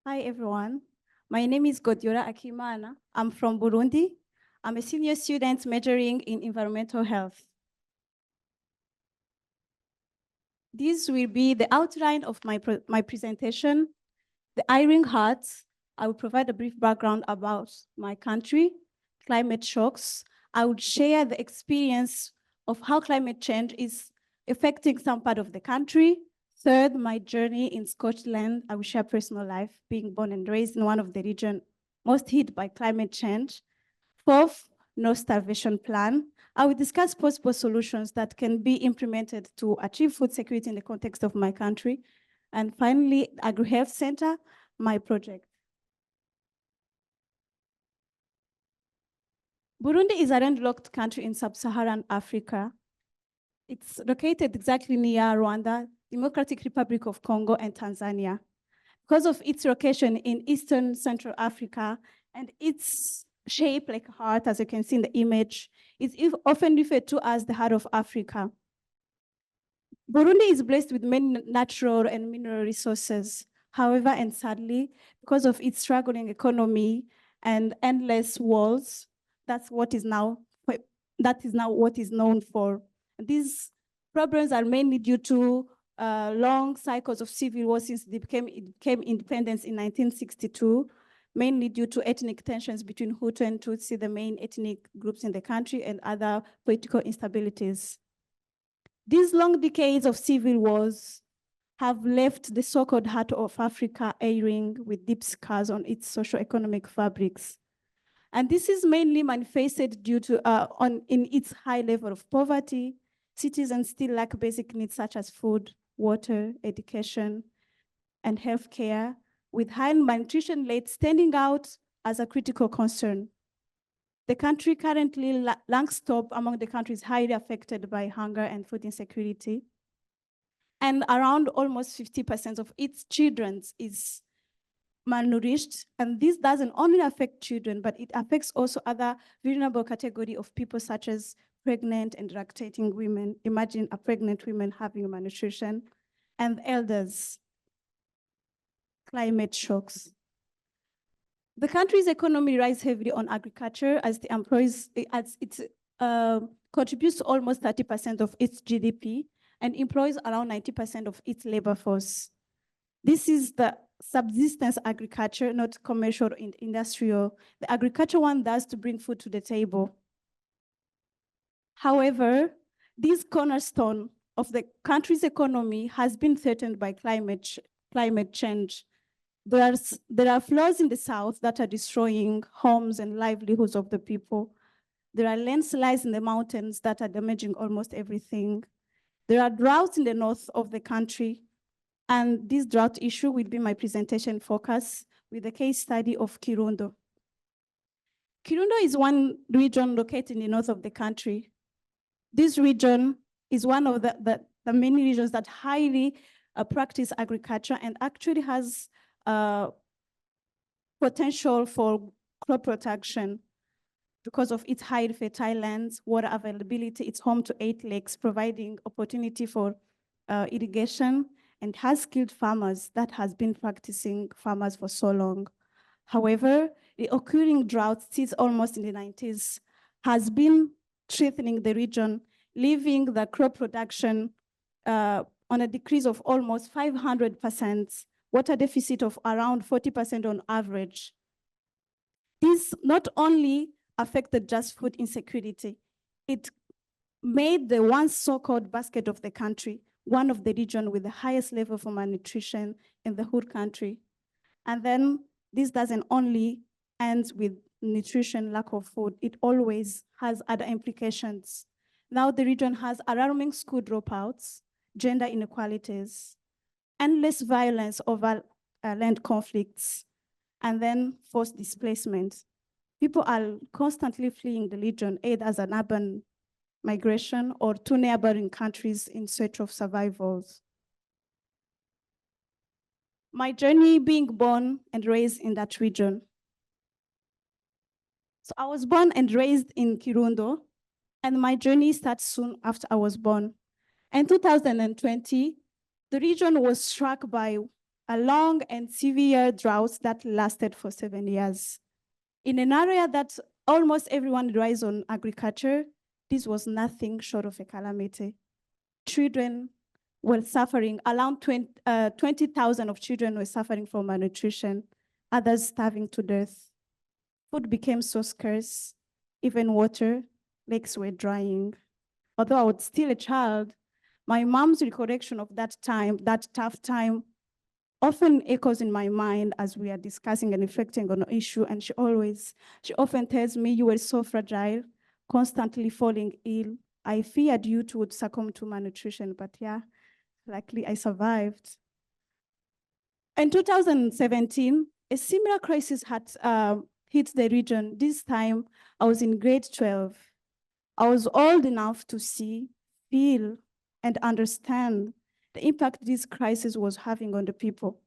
Hi, everyone. My name is Godiolla Akimana. I'm from Burundi. I'm a senior student majoring in environmental health. This will be the outline of my presentation. The Iron Heart. I will provide a brief background about my country, climate shocks. I would share the experience of how climate change is affecting some part of the country. Third, my journey in Scotland. I will share personal life, being born and raised in one of the regions most hit by climate change. Fourth, no starvation plan. I will discuss possible solutions that can be implemented to achieve food security in the context of my country. And finally, Agri-Health Center, my project. Burundi is a landlocked country in sub-Saharan Africa. It's located exactly near Rwanda, Democratic Republic of Congo, and Tanzania. Because of its location in Eastern Central Africa and its shape like a heart, as you can see in the image, it's often referred to as the heart of Africa. Burundi is blessed with many natural and mineral resources. However, and sadly, because of its struggling economy and endless wars, that's what is now what is known for. These problems are mainly due to long cycles of civil war since it became independence in 1962, mainly due to ethnic tensions between Hutu and Tutsi, the main ethnic groups in the country, and other political instabilities. These long decades of civil wars have left the so-called heart of Africa airing with deep scars on its socio-economic fabrics. And this is mainly manifested due to in its high level of poverty. Citizens still lack basic needs such as food, water, education, and healthcare, with high malnutrition rates standing out as a critical concern. The country currently ranks top among the countries highly affected by hunger and food insecurity. And around almost 50% of its children is malnourished. And this doesn't only affect children, but it affects also other vulnerable category of people such as pregnant and lactating women. Imagine a pregnant woman having malnutrition, and elders. Climate shocks. The country's economy relies heavily on agriculture as it contributes to almost 30% of its GDP and employs around 90% of its labor force. This is the subsistence agriculture, not commercial and industrial. The agriculture one does to bring food to the table. However, this cornerstone of the country's economy has been threatened by climate change. There are floods in the south that are destroying homes and livelihoods of the people. There are landslides in the mountains that are damaging almost everything. There are droughts in the north of the country. And this drought issue will be my presentation focus with the case study of Kirundo. Kirundo is one region located in the north of the country. This region is one of the many regions that highly practice agriculture and actually has potential for crop protection because of its high fertile lands, water availability. It's home to 8 lakes, providing opportunity for irrigation, and has skilled farmers that has been practicing farmers for so long. However, the occurring drought since almost in the 90s has been threatening the region, leaving the crop production on a decrease of almost 500%, water deficit of around 40% on average. This not only affected just food insecurity, it made the once so-called basket of the country one of the region with the highest level for malnutrition in the whole country. And then this doesn't only end with nutrition, lack of food, it always has other implications. Now the region has alarming school dropouts, gender inequalities, endless violence over land conflicts, and then forced displacement. People are constantly fleeing the region, either as an urban migration or to neighboring countries in search of survivals. My journey being born and raised in that region. So I was born and raised in Kirundo, and my journey starts soon after I was born. In 2020, the region was struck by a long and severe drought that lasted for 7 years. In an area that almost everyone relies on agriculture, this was nothing short of a calamity. Children were suffering, around 20,000 of children were suffering from malnutrition, others starving to death. Food became so scarce, even water, lakes were drying. Although I was still a child, my mom's recollection of that time, that tough time, often echoes in my mind as we are discussing and reflecting on the issue. And she often tells me, you were so fragile, constantly falling ill. I feared you would succumb to malnutrition, but yeah, luckily I survived. In 2017, a similar crisis had hit the region. This time, I was in grade 12. I was old enough to see, feel, and understand the impact this crisis was having on the people.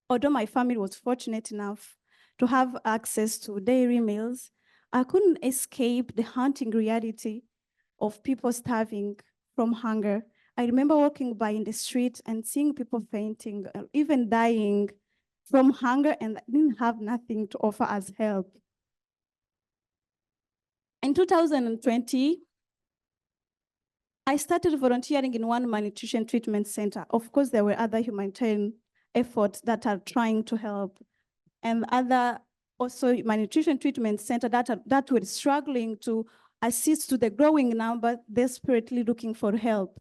Although my family was fortunate enough to have access to dairy meals, I couldn't escape the haunting reality of people starving from hunger. I remember walking by in the street and seeing people fainting, even dying from hunger, and didn't have nothing to offer as help. In 2020, I started volunteering in one malnutrition treatment center. Of course, there were other humanitarian efforts that are trying to help, and other also malnutrition treatment centers that were struggling to assist to the growing number, desperately looking for help.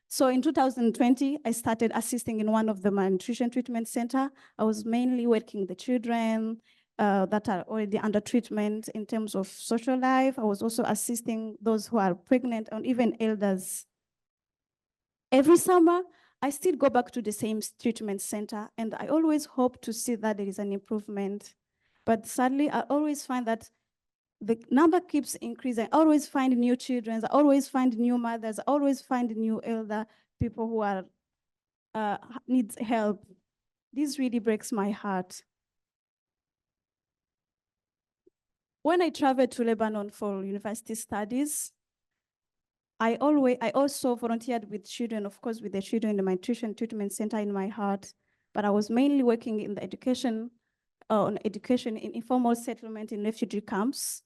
So in 2020, I started assisting in one of the malnutrition treatment center. I was mainly working with the children that are already under treatment in terms of social life. I was also assisting those who are pregnant and even elders. Every summer, I still go back to the same treatment center, and I always hope to see that there is an improvement. But sadly, I always find that the number keeps increasing. I always find new children, I always find new mothers, I always find new elder people who are needs help. This really breaks my heart. When I traveled to Lebanon for university studies, I also volunteered with children, of course, with the children in the malnutrition treatment center in my heart, but I was mainly working in the education, on education in informal settlement in refugee camps,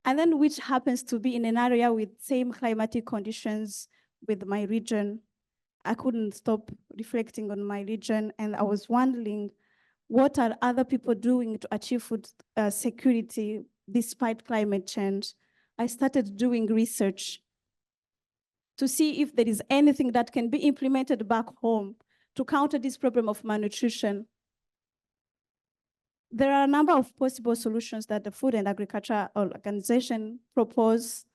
and then which happens to be in an area with same climatic conditions with my region. I couldn't stop reflecting on my region, and I was wondering, what are other people doing to achieve food security despite climate change? I started doing research to see if there is anything that can be implemented back home to counter this problem of malnutrition. There are a number of possible solutions that the Food and Agriculture Organization propose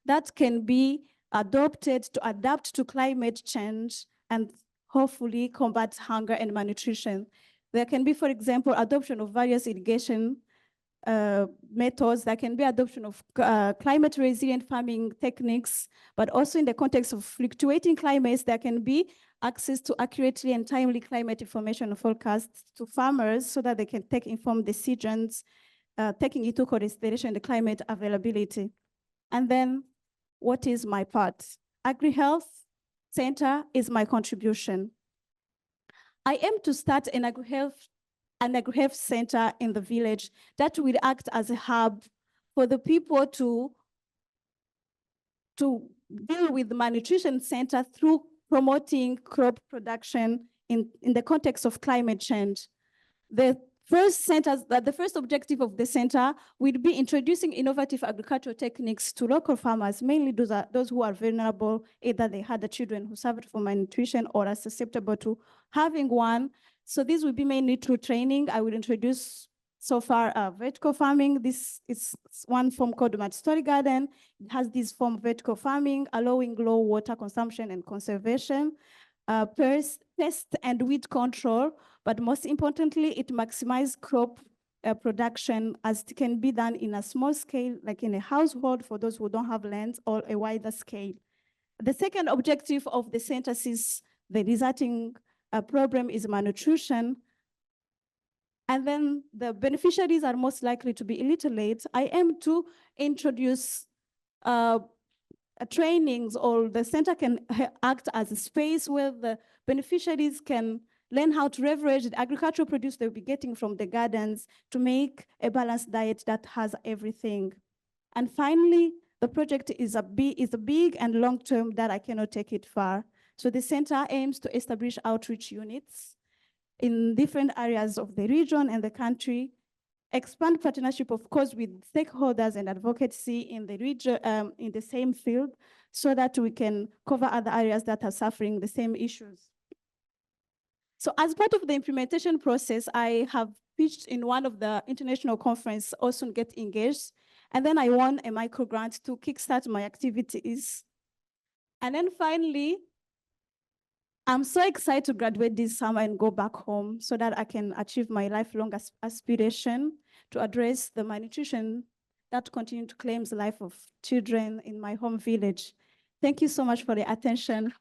that can be adopted to adapt to climate change and hopefully combat hunger and malnutrition. There can be, for example, adoption of various irrigation methods. There can be adoption of climate resilient farming techniques, but also in the context of fluctuating climates, there can be access to accurately and timely climate information forecasts to farmers so that they can take informed decisions, taking into consideration the climate availability. And then, what is my part? Agri-Health Center is my contribution. I aim to start an agri-health center in the village that will act as a hub for the people to deal with the malnutrition center through promoting crop production in the context of climate change. The first objective of the center will be introducing innovative agricultural techniques to local farmers, mainly those who are vulnerable, either they had the children who suffered from malnutrition or are susceptible to having one. So this will be mainly through training. I will introduce so far vertical farming. This is one form called multi-story garden. It has this form of vertical farming, allowing low water consumption and conservation, pest and weed control, but most importantly, it maximizes crop production as it can be done in a small scale, like in a household for those who don't have land, or a wider scale. The second objective of the center is the resulting problem is malnutrition. And then the beneficiaries are most likely to be illiterate. I aim to introduce trainings, or the center can act as a space where the beneficiaries can learn how to leverage the agricultural produce they'll be getting from the gardens to make a balanced diet that has everything. And finally, the project is a big and long-term that I cannot take it far. So the center aims to establish outreach units in different areas of the region and the country, expand partnership, of course, with stakeholders and advocacy in the region, in the same field, so that we can cover other areas that are suffering the same issues. So as part of the implementation process, I have pitched in one of the international conferences, also Get Engaged, and then I won a micro grant to kickstart my activities. And then finally, I'm so excited to graduate this summer and go back home so that I can achieve my lifelong aspiration to address the malnutrition that continue to claim the life of children in my home village. Thank you so much for the attention.